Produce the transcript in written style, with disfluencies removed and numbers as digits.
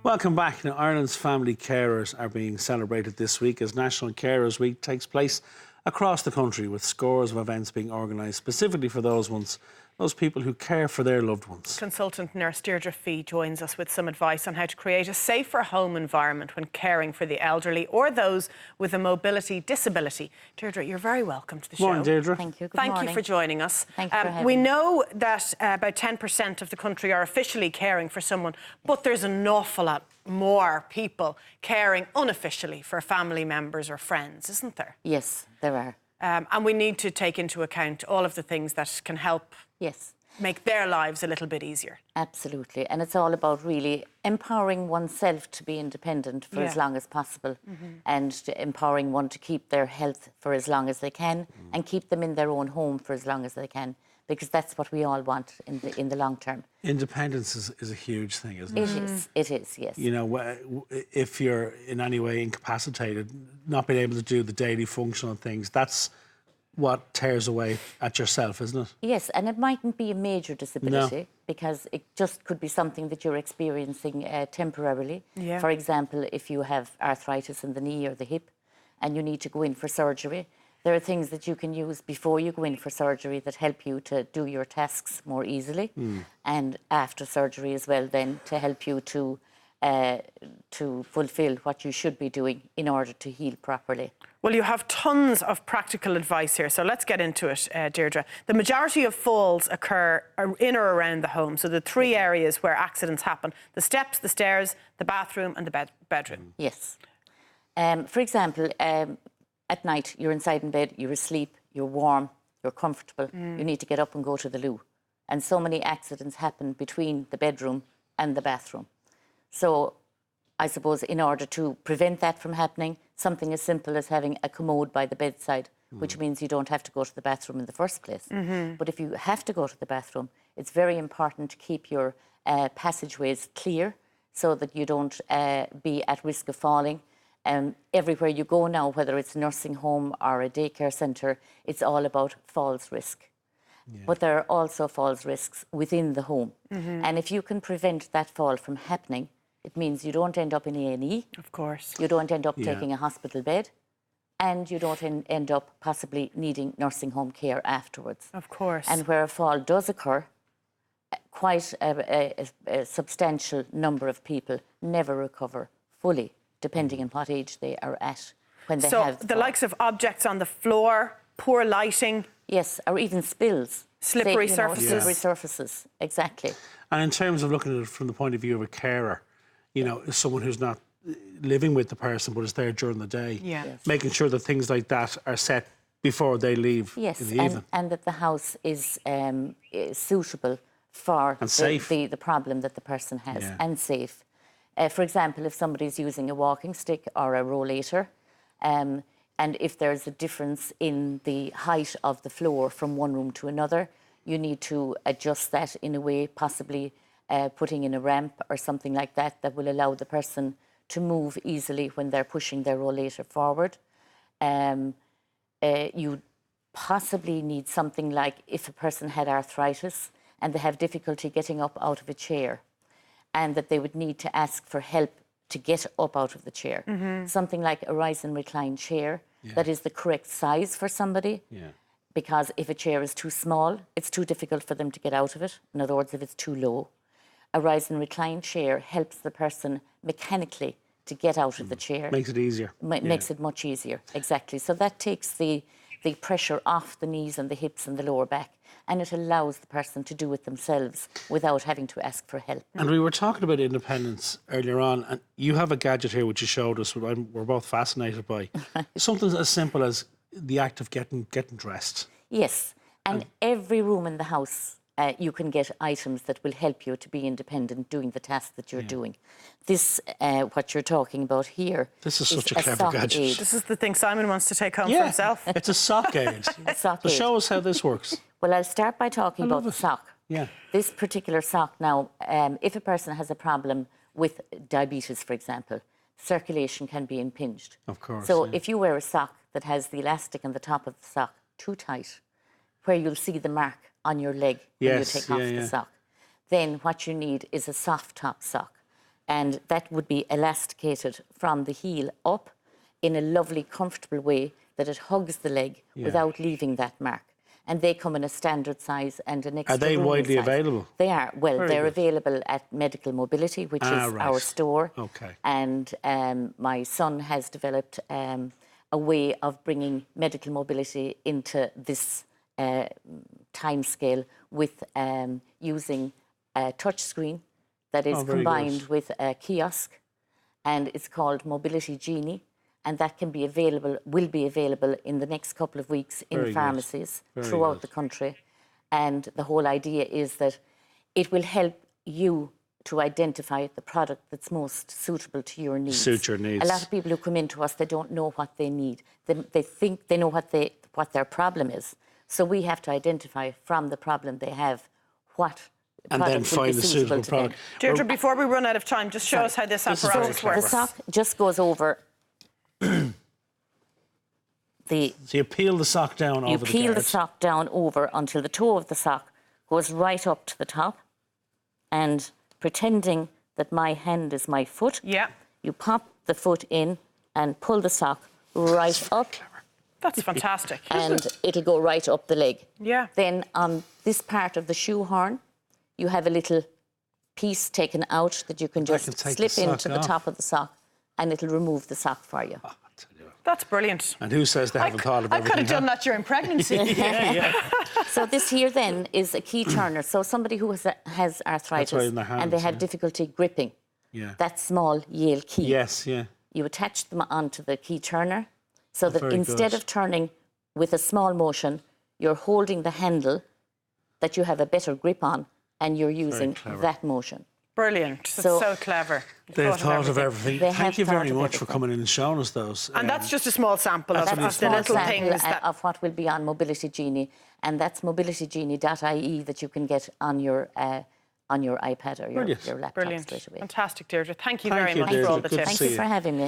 Welcome back. Now, Ireland's family carers are being celebrated this week as National Carers Week takes place across the country, with scores of events being organised specifically for those people who care for their loved ones. Consultant nurse Deirdre Fee joins us with some advice on how to create a safer home environment when caring for the elderly or those with a mobility disability. Deirdre, you're very welcome to the show. Morning, Deirdre. Thank you. Good Thank morning. you for joining us. Thank you for having We me. know that about 10% of the country are officially caring for someone, but there's an awful lot more people caring unofficially for family members or friends, isn't there? Yes, there are. And we need to take into account all of the things that can help Yes, make their lives a little bit easier. absolutely. And it's all about really empowering oneself to be independent for as long as possible, and to empowering one to keep their health for as long as they can and keep them in their own home for as long as they can, because that's what we all want in the long term. Independence is a huge thing, isn't it? It is, yes. You know, if you're in any way incapacitated, not being able to do the daily functional things, that's what tears away at yourself, isn't it? Yes, and it mightn't be a major disability because it just could be something that you're experiencing temporarily. Yeah. For example, if you have arthritis in the knee or the hip and you need to go in for surgery, there are things that you can use before you go in for surgery that help you to do your tasks more easily, and after surgery as well then to help you to fulfil what you should be doing in order to heal properly. Well, you have tons of practical advice here, so let's get into it, Deirdre. The majority of falls occur in or around the home, so the three areas where accidents happen: the steps, the stairs, the bathroom and the bedroom. Yes. For example, at night you're inside in bed, you're asleep, you're warm, you're comfortable, you need to get up and go to the loo. And so many accidents happen between the bedroom and the bathroom. So I suppose in order to prevent that from happening, something as simple as having a commode by the bedside, which means you don't have to go to the bathroom in the first place. But if you have to go to the bathroom, it's very important to keep your passageways clear so that you don't be at risk of falling. Everywhere you go now, whether it's a nursing home or a daycare centre, it's all about falls risk. But there are also falls risks within the home. And if you can prevent that fall from happening, it means you don't end up in A&E. Of course. You don't end up taking a hospital bed, and you don't end up possibly needing nursing home care afterwards. Of course. And where a fall does occur, quite a substantial number of people never recover fully, depending on what age they are at when they have the likes of objects on the floor, poor lighting. Yes, or even spills. Slippery surfaces. Slippery surfaces, exactly. And in terms of looking at it from the point of view of a carer, you know, someone who's not living with the person but is there during the day, making sure that things like that are set before they leave in the evening. And that the house is suitable for the problem that the person has, and safe. For example, if somebody's using a walking stick or a rollator, and if there's a difference in the height of the floor from one room to another, you need to adjust that in a way, possibly putting in a ramp or something like that that will allow the person to move easily when they're pushing their rollator forward. You possibly need something like if a person had arthritis and they have difficulty getting up out of a chair, and that they would need to ask for help to get up out of the chair. Something like a rise and recline chair that is the correct size for somebody. Because if a chair is too small, it's too difficult for them to get out of it. In other words, if it's too low. A rise and recline chair helps the person mechanically to get out of the chair. Makes it easier. Makes it much easier, exactly. So that takes the pressure off the knees and the hips and the lower back, and it allows the person to do it themselves without having to ask for help. And we were talking about independence earlier on, and you have a gadget here which you showed us, which we're both fascinated by. Something as simple as the act of getting dressed. Yes, and every room in the house you can get items that will help you to be independent doing the task that you're doing. This, what you're talking about here, this is such a clever gadget. Aid. This is the thing Simon wants to take home for himself. It's a sock aid. So show us how this works. Well, I'll start by talking about the sock. This particular sock now, if a person has a problem with diabetes, for example, circulation can be impinged. Of course. So if you wear a sock that has the elastic on the top of the sock too tight, where you'll see the mark on your leg when you take off the sock, then what you need is a soft top sock. And that would be elasticated from the heel up in a lovely, comfortable way that it hugs the leg without leaving that mark. And they come in a standard size and an extra Are they roomy widely size. available? They are. Well, Very they're good. available at Medical Mobility, which is right. our store. Okay. And my son has developed a way of bringing medical mobility into this time scale with using a touch screen that is very combined good. with a kiosk, and it's called Mobility Genie, and that can be available, will be available in the next couple of weeks in Very good. pharmacies Very throughout good. the country. And the whole idea is that it will help you to identify the product that's most suitable to your needs. Suit your needs. A lot of people who come into us, they don't know what they need. They think they know what their problem is. So we have to identify from the problem they have what And then product will be find the suitable suitable to them. product. Deirdre, before we run out of time, just show us how this This is very apparatus clever. The works. sock just goes over the. So you peel the sock down You over the peel the guard. sock down over until the toe of the sock goes right up to the top, and pretending that my hand is my foot, Yeah, you pop the foot in and pull the sock right up, that's fantastic. and it'll go right up the leg. Yeah. Then on this part of the shoe horn, you have a little piece taken out that you can can just take the slip into sock the off. top of the sock, and it'll remove the sock for you. I tell you what. That's brilliant. And who says they haven't thought of I everything? could have done huh? that during pregnancy. So this here then is a key turner. So somebody who has arthritis right in their and they hands, have yeah. difficulty gripping Yeah. that small Yale key. Yes, yeah. You attach them onto the key turner so that very instead good. of turning with a small motion, you're holding the handle that you have a better grip on, and you're using clever. that motion. Brilliant. That's So- so clever. You've They've thought of everything. They Thank have you very thought of much for everything. coming in and showing us those. And that's just a small sample of, That's a the small little sample things that... of what will be on Mobility Genie, and that's mobilitygenie.ie that you can get on your iPad or your Brilliant. laptop Brilliant. straight away. Fantastic, Deirdre. Thank you Thank very you, much for all Deirdre. the Good to tips. Thank you see for you. having me.